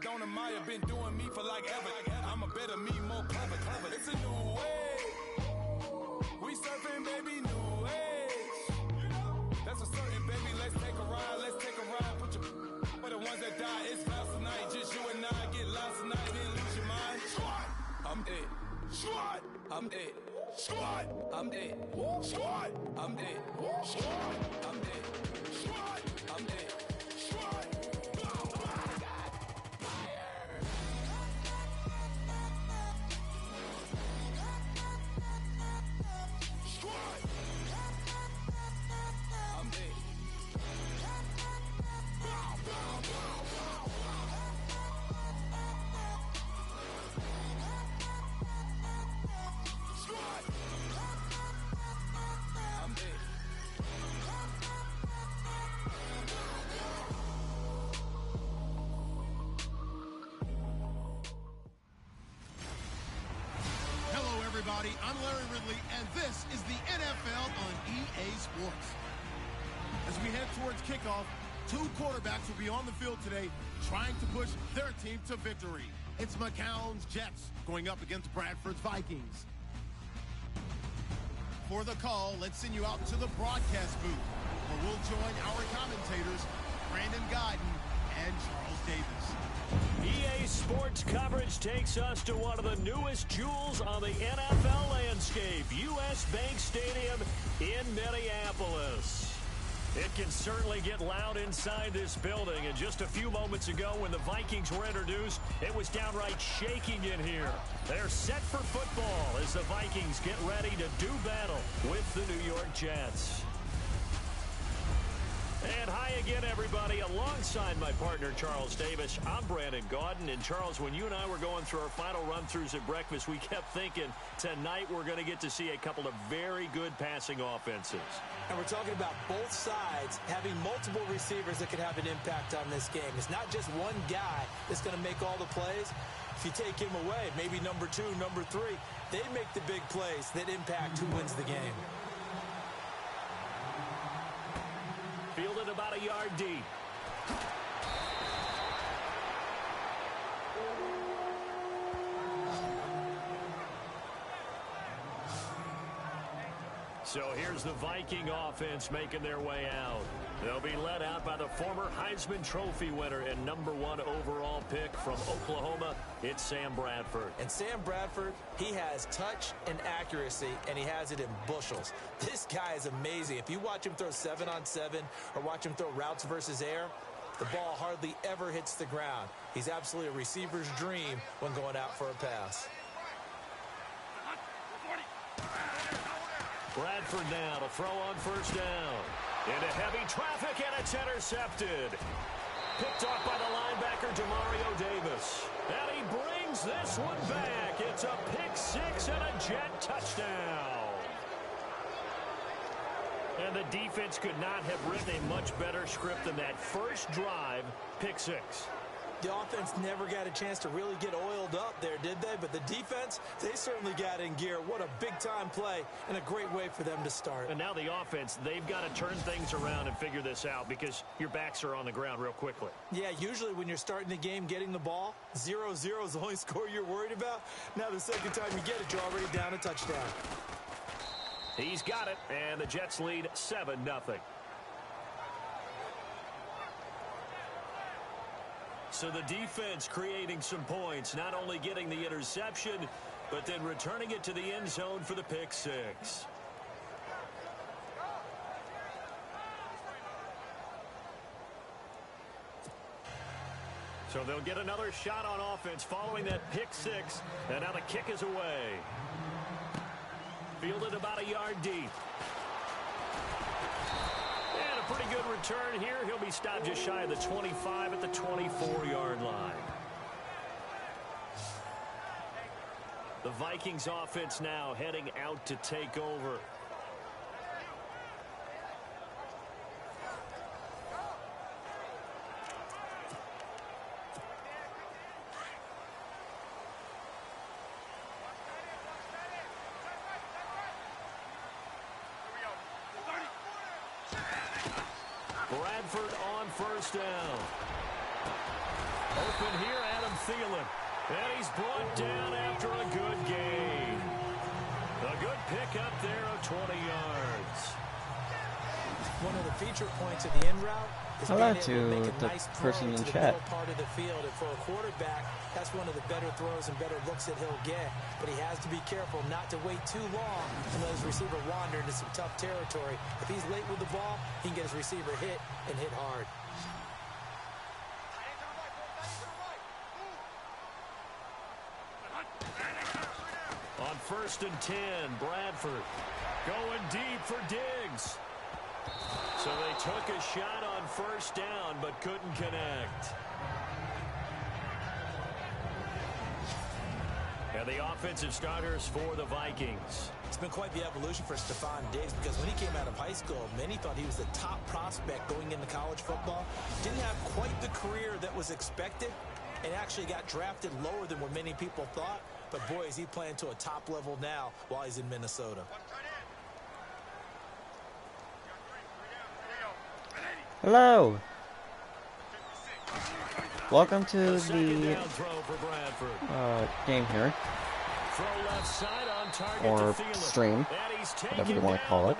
don't admire, been doing me for like ever. I'm a better me, more clever. It's a new way. We surfing, baby, new age. That's a certain, baby. Let's take a ride. Put your for the ones that die. It's vows tonight. Just you and I get lost tonight. Then lose your mind. I'm it. I'm it. I'm it. I'm it. I'm it. I'm it. Everybody, I'm Larry Ridley, and this is the NFL on EA Sports. As we head towards kickoff, two quarterbacks will be on the field today trying to push their team to victory. It's McCown's Jets going up against Bradford's Vikings. For the call, let's send you out to the broadcast booth, where we'll join our commentators, Brandon Guyton and Charles Davis. EA Sports coverage takes us to one of the newest jewels on the NFL landscape, US Bank Stadium in Minneapolis. It can certainly get loud inside this building, and just a few moments ago when the Vikings were introduced, it was downright shaking in here. They're set for football as the Vikings get ready to do battle with the New York Jets. And hi again, everybody. Alongside my partner, Charles Davis, I'm Brandon Guyton. And, Charles, when you and I were going through our final run-throughs at breakfast, we kept thinking tonight we're going to get to see a couple of very good passing offenses. And we're talking about both sides having multiple receivers that could have an impact on this game. It's not just one guy that's going to make all the plays. If you take him away, maybe number 2, number 3, they make the big plays that impact who wins the game. Fielded about a yard deep. So here's the Viking offense making their way out. They'll be led out by the former Heisman Trophy winner and #1 overall pick from Oklahoma. It's Sam Bradford. And Sam Bradford, he has touch and accuracy, and he has it in bushels. This guy is amazing. If you watch him throw 7-on-7 or watch him throw routes versus air, the ball hardly ever hits the ground. He's absolutely a receiver's dream when going out for a pass. Bradford now to throw on first down. Into heavy traffic, and it's intercepted. Picked off by the linebacker, Demario Davis. And he brings this one back. It's a pick 6 and a Jet touchdown. And the defense could not have written a much better script than that first drive, pick 6. The offense never got a chance to really get oiled up there, did they? But the defense, they certainly got in gear. What a big-time play and a great way for them to start. And now the offense, they've got to turn things around and figure this out because your backs are on the ground real quickly. Yeah, usually when you're starting the game getting the ball, 0-0 is the only score you're worried about. Now the second time you get it, you're already down a touchdown. He's got it, and the Jets lead 7-0. So the defense creating some points, not only getting the interception, but then returning it to the end zone for the pick 6. So they'll get another shot on offense following that pick 6, and now the kick is away. Fielded about a yard deep. Pretty good return here. He'll be stopped just shy of the 25 at the 24-yard line. The Vikings offense now heading out to take over. Bradford on first down. Open here, Adam Thielen. And he's brought down after a good gain. A good pickup there of 20 yards. One of the feature points of the in route is being able to make a nice throw to the middle part of the field. And for a quarterback, that's one of the better throws and better looks that he'll get. But he has to be careful not to wait too long and let his receiver wander into some tough territory. If he's late with the ball, he can get his receiver hit and hit hard. On 1st and 10, Bradford going deep for Diggs. So they took a shot on 1st down, but couldn't connect. And the offensive starters for the Vikings. It's been quite the evolution for Stephon Diggs, because when he came out of high school, many thought he was the top prospect going into college football. Didn't have quite the career that was expected, and actually got drafted lower than what many people thought. But boy, is he playing to a top level now while he's in Minnesota. Hello. Welcome to the game here, or stream, whatever you want to call it.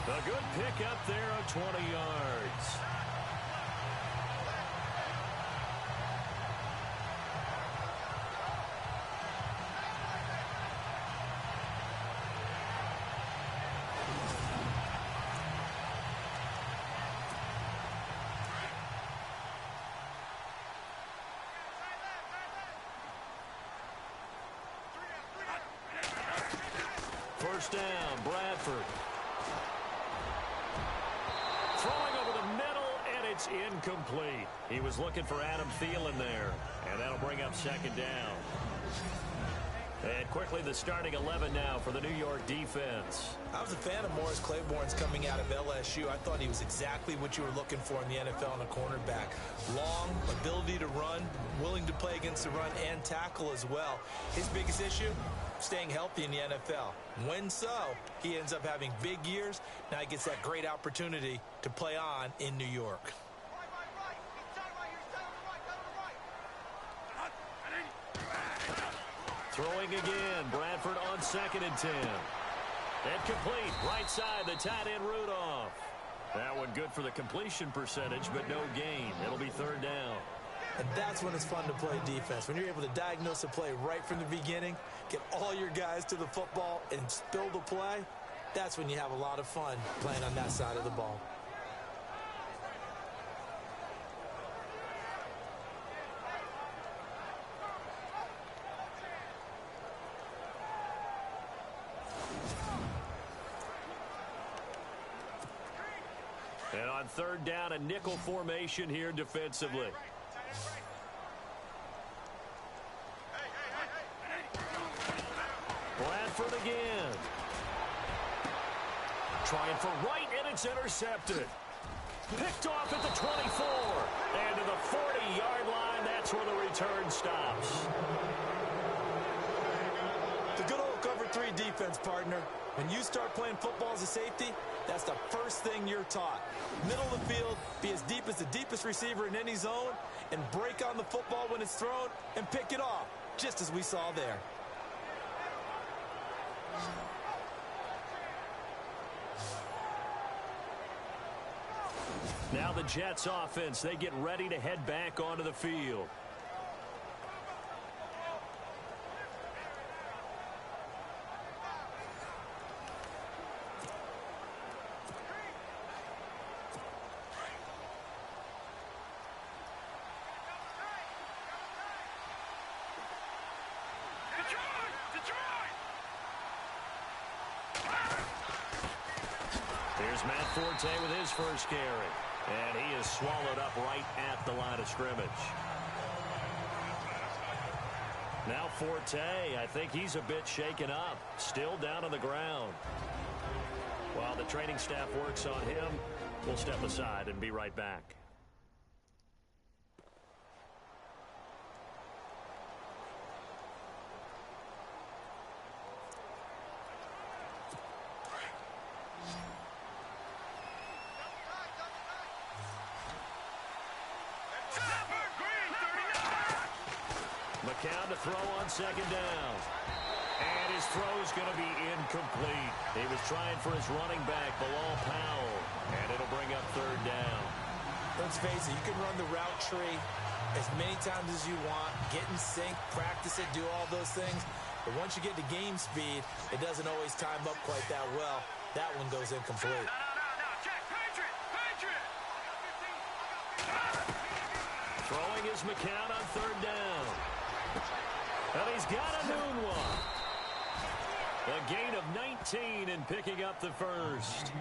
A good pick up there of 20 yards. First down, Bradford. Throwing over the middle, and it's incomplete. He was looking for Adam Thielen there, and that'll bring up 2nd down. And quickly, the starting 11 now for the New York defense. I was a fan of Morris Claiborne's coming out of LSU. I thought he was exactly what you were looking for in the NFL in a cornerback. Long, ability to run, willing to play against the run and tackle as well. His biggest issue? Staying healthy in the NFL. When so, he ends up having big years. Now he gets that great opportunity to play on in New York. Throwing again, Bradford on 2nd and 10. And complete, right side, the tight end Rudolph. That one good for the completion percentage, but no gain. It'll be 3rd down. And that's when it's fun to play defense. When you're able to diagnose a play right from the beginning, get all your guys to the football, and spill the play, that's when you have a lot of fun playing on that side of the ball. And on 3rd down, a nickel formation here defensively. Bradford again. Trying for right, and it's intercepted. Picked off at the 24. And to the 40-yard line, that's where the return stops. The good old cover 3 defense, partner. When you start playing football as a safety, that's the first thing you're taught. Middle of the field, be as deep as the deepest receiver in any zone, and break on the football when it's thrown and pick it off, just as we saw there. Now the Jets offense, they get ready to head back onto the field. Here's Matt Forte with his first carry. And he is swallowed up right at the line of scrimmage. Now Forte, I think he's a bit shaken up. Still down on the ground. While the training staff works on him, we'll step aside and be right back. McCown to throw on second down. And his throw's going to be incomplete. He was trying for his running back, Bilal Powell. And it'll bring up third down. Let's face it, you can run the route tree as many times as you want, get in sync, practice it, do all those things. But once you get to game speed, it doesn't always time up quite that well. That one goes incomplete. Throwing is McCown on third down. And he's got a noon one. A gain of 19 and picking up the first.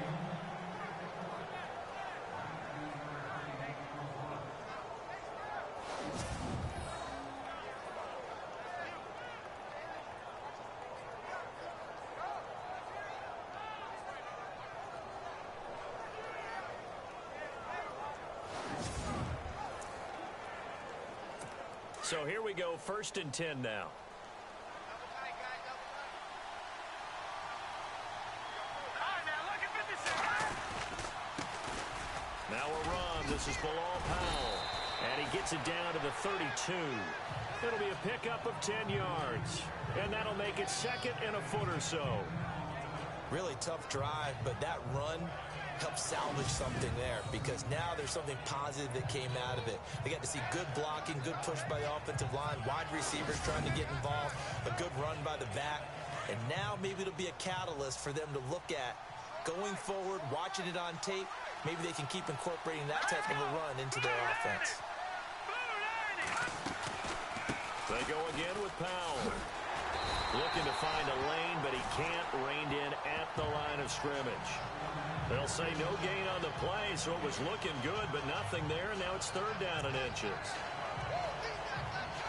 So here we go, 1st and 10 now. Now a run. This is Bilal Powell. And he gets it down to the 32. It'll be a pickup of 10 yards. And that'll make it 2nd and a foot or so. Really tough drive, but that run helped salvage something there, because now there's something positive that came out of it. They got to see good blocking, good push by the offensive line, wide receivers trying to get involved, a good run by the back. And now maybe it'll be a catalyst for them to look at going forward, watching it on tape. Maybe they can keep incorporating that type of a run into their offense. They go again with Powell. Looking to find a lane, but he can't rein in at the line of scrimmage. They'll say no gain on the play, so it was looking good, but nothing there, and now it's 3rd down and inches.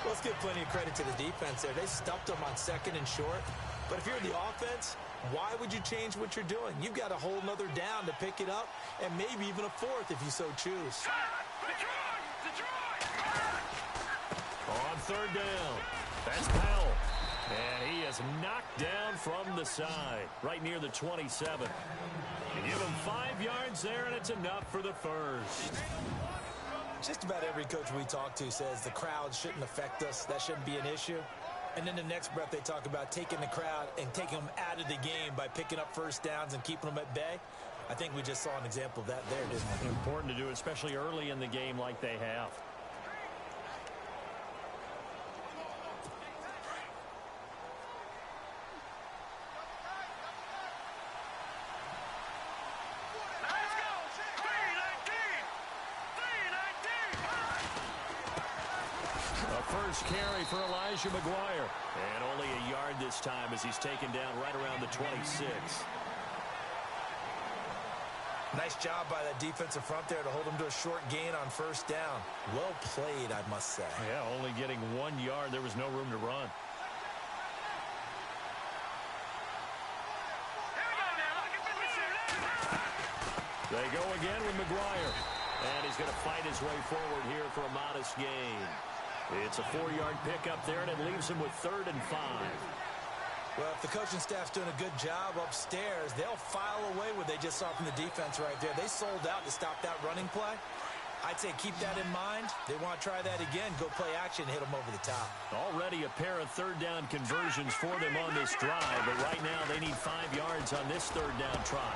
Well, let's give plenty of credit to the defense there. They stuffed them on 2nd and short. But if you're the offense, why would you change what you're doing? You've got a whole nother down to pick it up, and maybe even a 4th if you so choose. On 3rd down, that's Powell. And he is knocked down from the side, right near the 27. And give him 5 yards there, and it's enough for the first. Just about every coach we talk to says the crowd shouldn't affect us. That shouldn't be an issue. And then the next breath they talk about taking the crowd and taking them out of the game by picking up first downs and keeping them at bay. I think we just saw an example of that there, didn't we? Important to do, especially early in the game like they have. Carry for Elijah McGuire. And only a yard this time as he's taken down right around the 26. Nice job by that defensive front there to hold him to a short gain on 1st down. Well played, I must say. Yeah, only getting 1 yard. There was no room to run. They go again with McGuire. And he's going to fight his way forward here for a modest gain. It's a 4-yard pickup there, and it leaves him with 3rd and 5. Well, if the coaching staff's doing a good job upstairs, they'll file away what they just saw from the defense right there. They sold out to stop that running play. I'd say keep that in mind. They want to try that again, go play action, hit them over the top. Already a pair of 3rd down conversions for them on this drive, but right now they need 5 yards on this 3rd down try.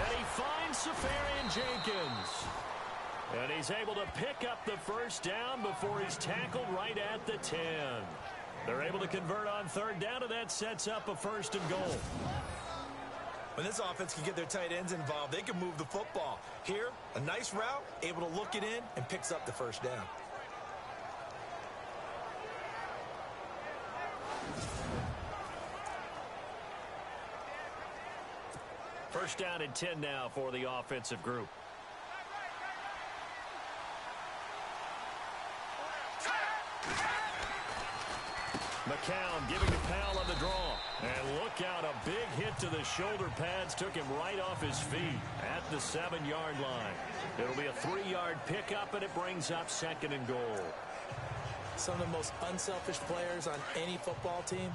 And he finds Safarian Jenkins. And he's able to pick up the first down before he's tackled right at the 10. They're able to convert on 3rd down, and that sets up a 1st and goal. When this offense can get their tight ends involved, they can move the football. Here, a nice route, able to look it in, and picks up the first down. First down and 10 now for the offensive group. McCown giving to Powell on the draw. And look out, a big hit to the shoulder pads. Took him right off his feet at the 7-yard line. It'll be a 3-yard pickup, and it brings up 2nd and goal. Some of the most unselfish players on any football team,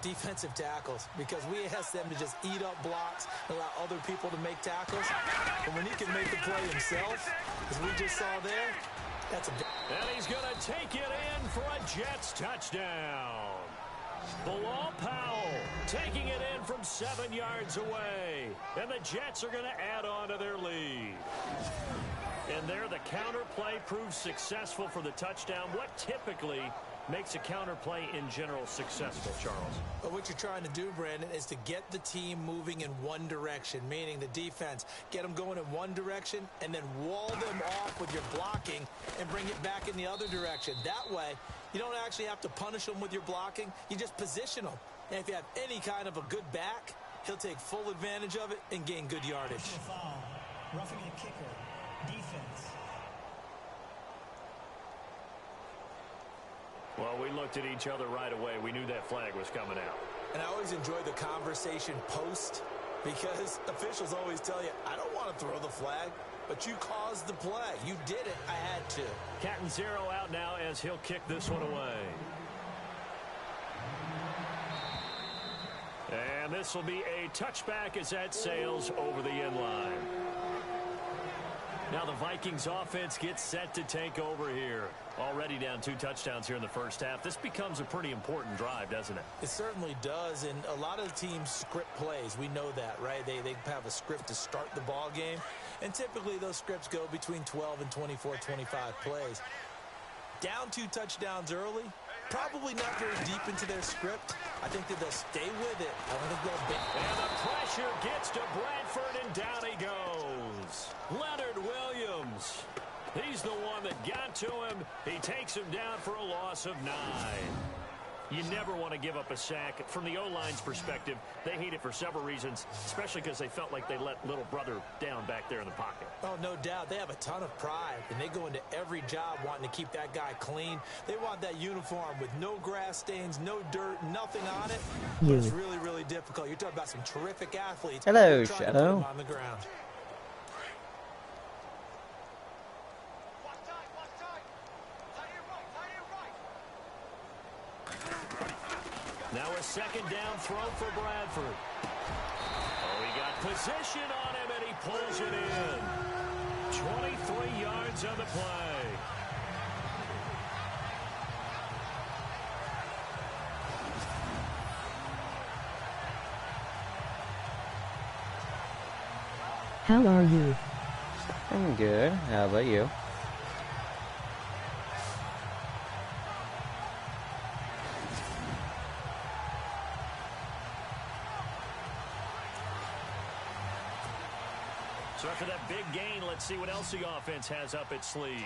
defensive tackles, because we ask them to just eat up blocks, allow other people to make tackles. But when he can make the play himself, as we just saw there, And he's going to take it in for a Jets touchdown. Bilal Powell taking it in from 7 yards away. And the Jets are going to add on to their lead. And there the counter play proves successful for the touchdown. What typically makes a counter play in general successful, Charles? But what you're trying to do, Brandon, is to get the team moving in one direction, meaning the defense, get them going in one direction and then wall them off with your blocking and bring it back in the other direction. That way, you don't actually have to punish them with your blocking. You just position them. And if you have any kind of a good back, he'll take full advantage of it and gain good yardage. Foul. Roughing the kicker. Defense. Well, we looked at each other right away. We knew that flag was coming out. And I always enjoy the conversation post because officials always tell you, I don't want to throw the flag, but you caused the play. You did it. I had to. Catanzaro out now as he'll kick this one away. And this will be a touchback as that sails over the end line. Now the Vikings offense gets set to take over here. Already down 2 touchdowns here in the first half. This becomes a pretty important drive, doesn't it? It certainly does, and a lot of the teams script plays. We know that, right? They have a script to start the ball game, and typically those scripts go between 12 and 24, 25 plays. Down 2 touchdowns early, probably not very deep into their script. I think that they'll stay with it. I don't think they'll be. And the pressure gets to Bradford, and down he goes. Leonard Williams. He's the one that got to him. He takes him down for a loss of 9. You never want to give up a sack. From the O-line's perspective, they hate it for several reasons, especially because they felt like they let little brother down back there in the pocket. Oh, no doubt. They have a ton of pride, and they go into every job wanting to keep that guy clean. They want that uniform with no grass stains, no dirt, nothing on it. But it's really, really difficult. You're talking about some terrific athletes. Hello, trying to put Shadow. them on the ground. Now a second down throw for Bradford. Oh, he got position on him, and he pulls it in. 23 yards on the play. How are you? I'm good. How about you? So after that big gain, let's see what else the offense has up its sleeve.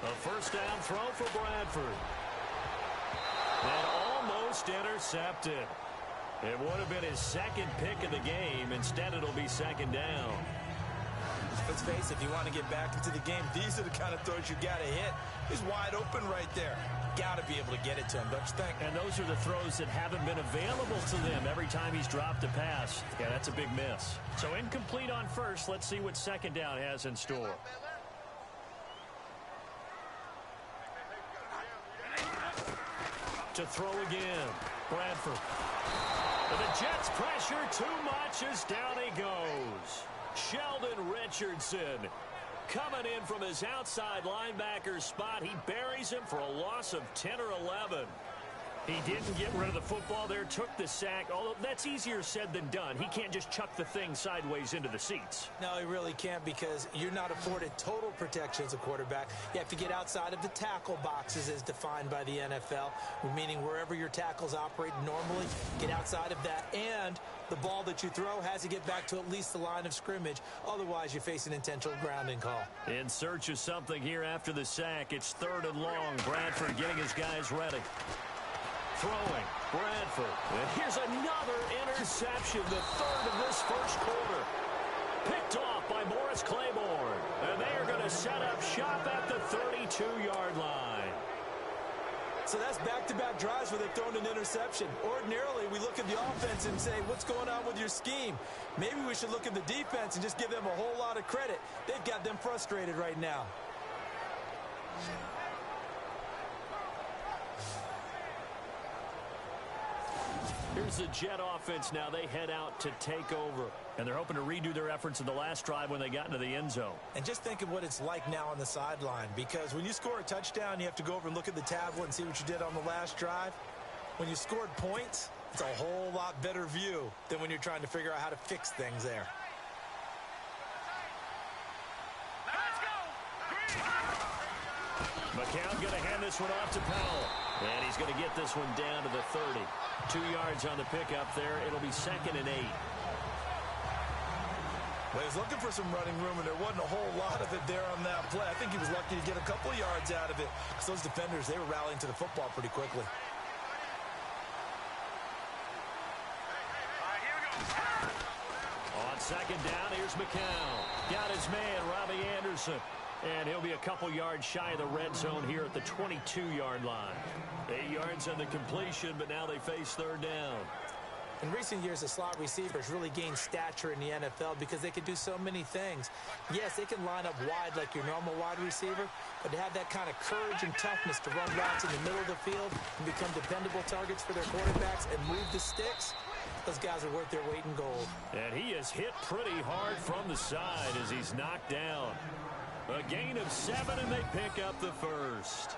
A first down throw for Bradford. And almost intercepted. It would have been his second pick of the game. Instead, it'll be second down. Let's face it, if you want to get back into the game, these are the kind of throws you got to hit. He's wide open right there. Got to be able to get it to him, don't you think? And those are the throws that haven't been available to them every time he's dropped a pass. Yeah, that's a big miss. So incomplete on first. Let's see what second down has in store. To throw again. Bradford. And the Jets pressure too much as down he goes. Sheldon Richardson coming in from his outside linebacker spot. He buries him for a loss of 10 or 11. He didn't get rid of the football there, took the sack, although that's easier said than done. He can't just chuck the thing sideways into the seats. No, he really can't because you're not afforded total protection as a quarterback. You have to get outside of the tackle boxes as defined by the NFL, meaning wherever your tackles operate normally, get outside of that. And the ball that you throw has to get back to at least the line of scrimmage. Otherwise, you face an intentional grounding call. In search of something here after the sack. It's 3rd and long. Bradford getting his guys ready. Throwing, Bradford. And here's another interception, the 3rd of this first quarter. Picked off by Morris Claiborne. And they are going to set up shop at the 32-yard line. So that's back-to-back drives where they've thrown an interception. Ordinarily, we look at the offense and say, what's going on with your scheme? Maybe we should look at the defense and just give them a whole lot of credit. They've got them frustrated right now. Here's the Jet offense now. They head out to take over. And they're hoping to redo their efforts in the last drive when they got into the end zone. And just think of what it's like now on the sideline. Because when you score a touchdown, you have to go over and look at the tablet and see what you did on the last drive. When you scored points, it's a whole lot better view than when you're trying to figure out how to fix things there. McCown going to hand this one off to Powell. And he's going to get this one down to the 30. 2 yards on the pickup there. It'll be 2nd and 8. Well, he was looking for some running room, and there wasn't a whole lot of it there on that play. I think he was lucky to get a couple yards out of it because those defenders, they were rallying to the football pretty quickly. On 2nd down, here's McCown. Got his man, Robbie Anderson. And he'll be a couple yards shy of the red zone here at the 22-yard line. 8 yards on the completion, but now they face 3rd down. In recent years, the slot receivers really gained stature in the NFL because they can do so many things. Yes, they can line up wide like your normal wide receiver, but to have that kind of courage and toughness to run routes in the middle of the field and become dependable targets for their quarterbacks and move the sticks, those guys are worth their weight in gold. And he is hit pretty hard from the side as he's knocked down. A gain of 7, and they pick up the first.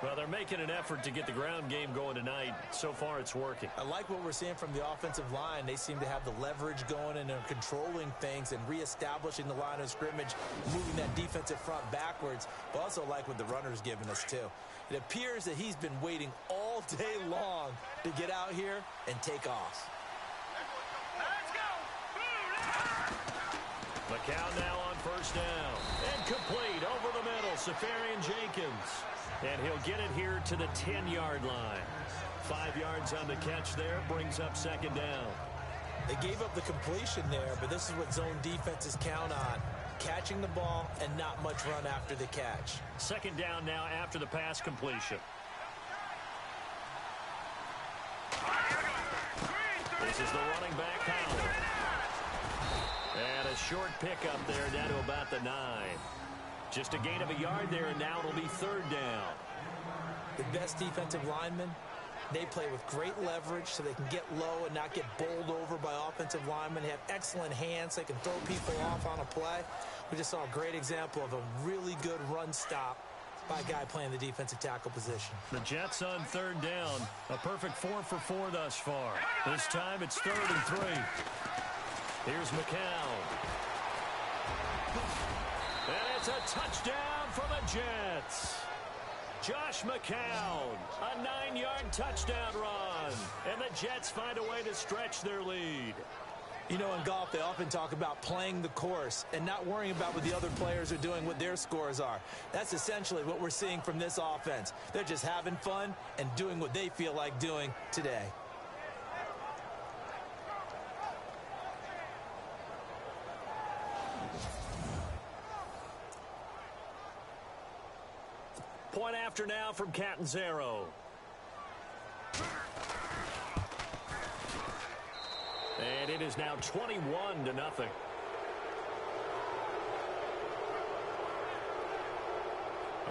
Well, they're making an effort to get the ground game going tonight. So far, it's working. I like what we're seeing from the offensive line. They seem to have the leverage going and are controlling things and reestablishing the line of scrimmage, moving that defensive front backwards. But also like what the runner's giving us, too. It appears that he's been waiting all day long to get out here and take off. McCown now on 1st down. And complete over the middle. Safarian Jenkins. And he'll get it here to the 10-yard line. 5 yards on the catch there. Brings up 2nd down. They gave up the completion there, but this is what zone defenses count on. Catching the ball and not much run after the catch. 2nd down now after the pass completion. This is the running back, Powell. And a short pickup there down to about the 9. Just a gain of a yard there, and now it'll be 3rd down. The best defensive linemen, they play with great leverage so they can get low and not get bowled over by offensive linemen. They have excellent hands. They can throw people off on a play. We just saw a great example of a really good run stop by a guy playing the defensive tackle position. The Jets on 3rd down. A perfect 4 for 4 thus far. This time it's 3rd and 3. Here's McCown. And it's a touchdown for the Jets. Josh McCown, a 9-yard touchdown run. And the Jets find a way to stretch their lead. You know, in golf, they often talk about playing the course and not worrying about what the other players are doing, what their scores are. That's essentially what we're seeing from this offense. They're just having fun and doing what they feel like doing today. Point after now from Catanzaro. And it is now 21-0.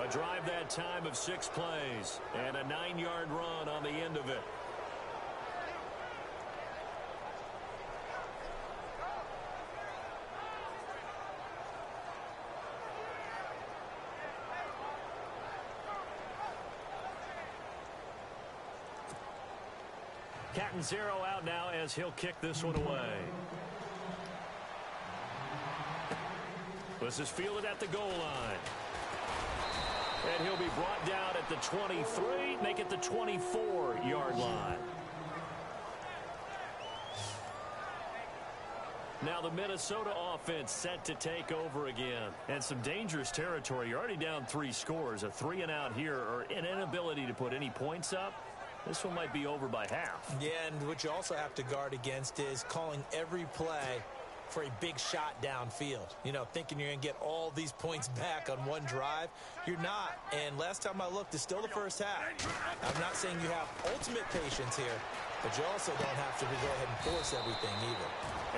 A drive that time of 6 plays and a 9-yard run on the end of it. Catanzaro out now as he'll kick this one away. This is fielded at the goal line. And he'll be brought down at the 23, make it the 24-yard line. Now the Minnesota offense set to take over again. And some dangerous territory. You're already down 3 scores. A 3-and-out here, or an inability to put any points up. This one might be over by half. Yeah, and what you also have to guard against is calling every play for a big shot downfield. You know, thinking you're going to get all these points back on one drive. You're not. And last time I looked, it's still the first half. I'm not saying you have ultimate patience here, but you also don't have to go ahead and force everything either.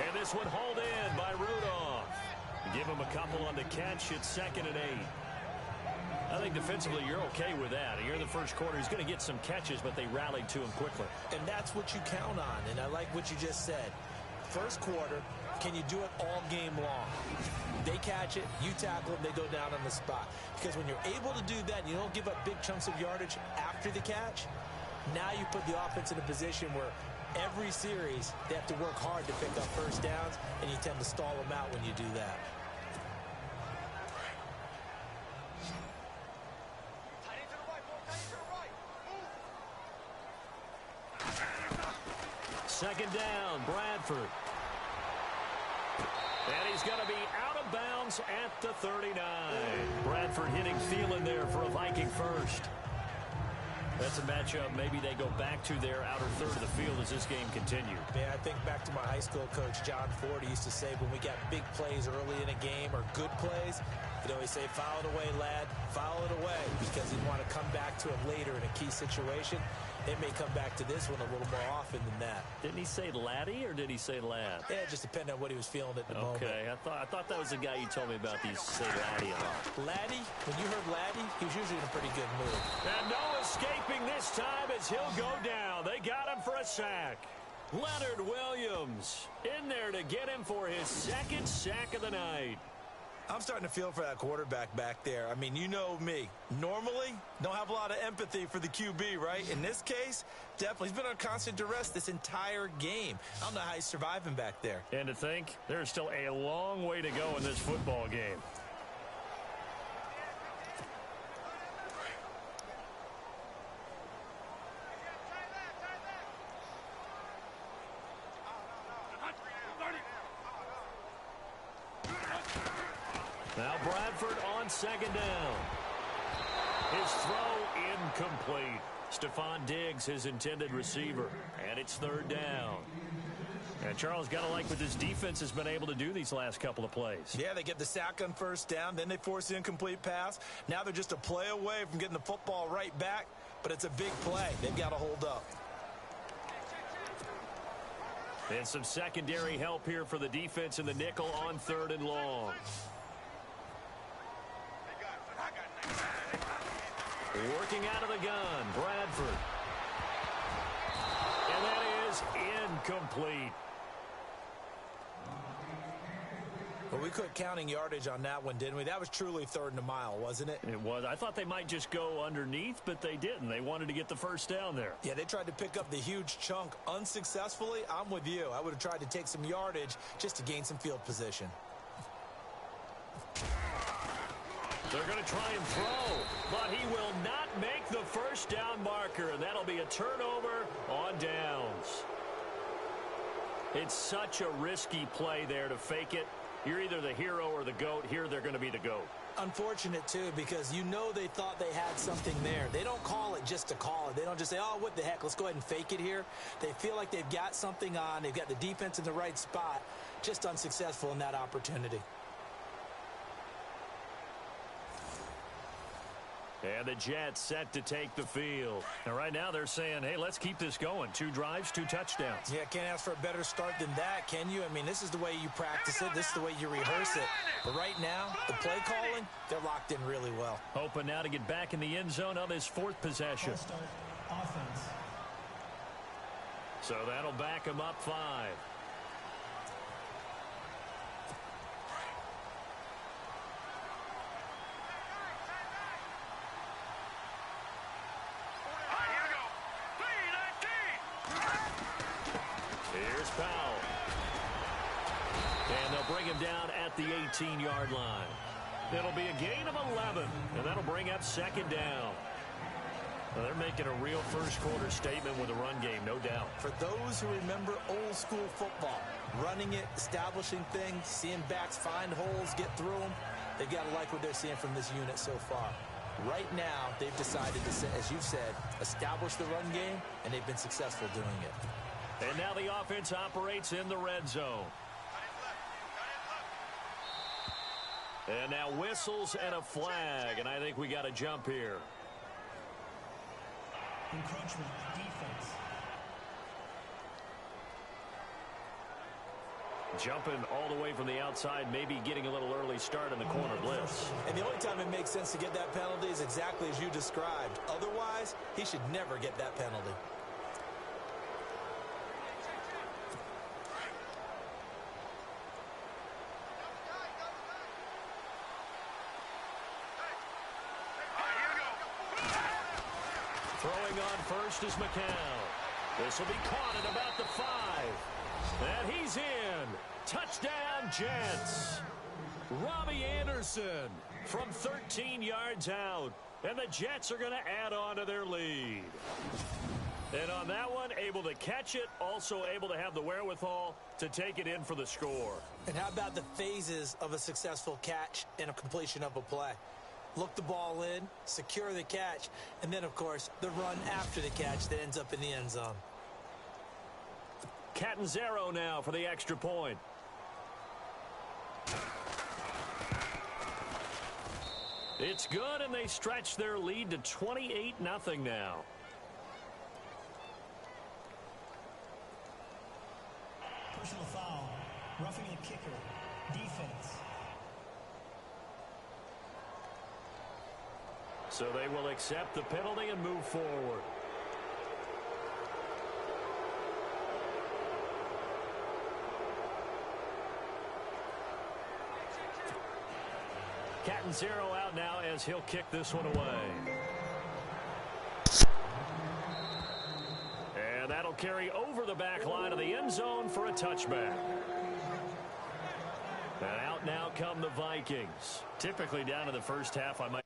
And this one hauled in by Rudolph. Give him a couple on the catch. It's 2nd and 8. I think defensively you're okay with that. Here in the first quarter, he's going to get some catches, but they rallied to him quickly. And that's what you count on, and I like what you just said. First quarter, can you do it all game long? They catch it, you tackle them, they go down on the spot. Because when you're able to do that, and you don't give up big chunks of yardage after the catch, now you put the offense in a position where every series they have to work hard to pick up first downs, and you tend to stall them out when you do that. Second down, Bradford. And he's going to be out of bounds at the 39. Bradford hitting Thielen there for a Viking first. That's a matchup maybe they go back to their outer third of the field as this game continued. Man, I think back to my high school coach, John Ford. He used to say when we got big plays early in a game or good plays, he'd always say, foul it away, lad, foul it away, because he'd want to come back to it later in a key situation. They may come back to this one a little more often than that. Didn't he say laddie or did he say lad? Yeah, it just depended on what he was feeling at the moment. Okay, I thought that was the guy you told me about. These say laddie a lot. Laddie, when you heard laddie, he was usually in a pretty good mood. And no escaping this time as he'll go down. They got him for a sack. Leonard Williams in there to get him for his second sack of the night. I'm starting to feel for that quarterback back there. I mean, you know me. Normally, don't have a lot of empathy for the QB, right? In this case, definitely. He's been on constant duress this entire game. I don't know how he's surviving back there. And to think, there's still a long way to go in this football game. Now Bradford on second down. His throw incomplete. Stephon Diggs, his intended receiver. And it's third down. And Charles, got to like what this defense has been able to do these last couple of plays. Yeah, they get the sack on first down. Then they force the incomplete pass. Now they're just a play away from getting the football right back. But it's a big play. They've got to hold up. And some secondary help here for the defense in the nickel on third and long. Working out of the gun, Bradford. And that is incomplete. Well, we quit counting yardage on that one, didn't we? That was truly third and a mile, wasn't it? It was. I thought they might just go underneath, but they didn't. They wanted to get the first down there. Yeah, they tried to pick up the huge chunk unsuccessfully. I'm with you. I would have tried to take some yardage just to gain some field position. They're going to try and throw, but he will not make the first down marker, and that'll be a turnover on downs. It's such a risky play there to fake it. You're either the hero or the GOAT. Here they're going to be the GOAT. Unfortunate, too, because you know they thought they had something there. They don't call it just to call it. They don't just say, oh, what the heck, let's go ahead and fake it here. They feel like they've got something on. They've got the defense in the right spot. Just unsuccessful in that opportunity. And the Jets set to take the field. And right now they're saying, hey, let's keep this going. 2 drives, 2 touchdowns. Yeah, can't ask for a better start than that, can you? I mean, this is the way you practice it. This is the way you rehearse it. But right now, the play calling, they're locked in really well. Hoping now to get back in the end zone on his 4th possession. Start offense. So that'll back him up 5. Here's Powell. And they'll bring him down at the 18-yard line. It'll be a gain of 11, and that'll bring up second down. Well, they're making a real first-quarter statement with a run game, no doubt. For those who remember old-school football, running it, establishing things, seeing backs find holes, get through them, they've got to like what they're seeing from this unit so far. Right now, they've decided to, as you've said, establish the run game, and they've been successful doing it. And now the offense operates in the red zone. And now whistles and a flag, and I think we got a jump here. Encroachment defense. Jumping all the way from the outside, maybe getting a little early start in the corner blitz. And the only time it makes sense to get that penalty is exactly as you described. Otherwise, he should never get that penalty. Throwing on first is McCown. This will be caught at about the 5. And he's in. Touchdown, Jets. Robbie Anderson from 13 yards out. And the Jets are going to add on to their lead. And on that one, able to catch it, also able to have the wherewithal to take it in for the score. And how about the phases of a successful catch and a completion of a play? Look the ball in, secure the catch, and then, of course, the run after the catch that ends up in the end zone. Catanzaro now for the extra point. It's good, and they stretch their lead to 28-0 now. Personal foul. Roughing the kicker. Defense. So they will accept the penalty and move forward. Catanzaro out now as he'll kick this one away. And that'll carry over the back line of the end zone for a touchback. And out now come the Vikings. Typically down in the first half, I might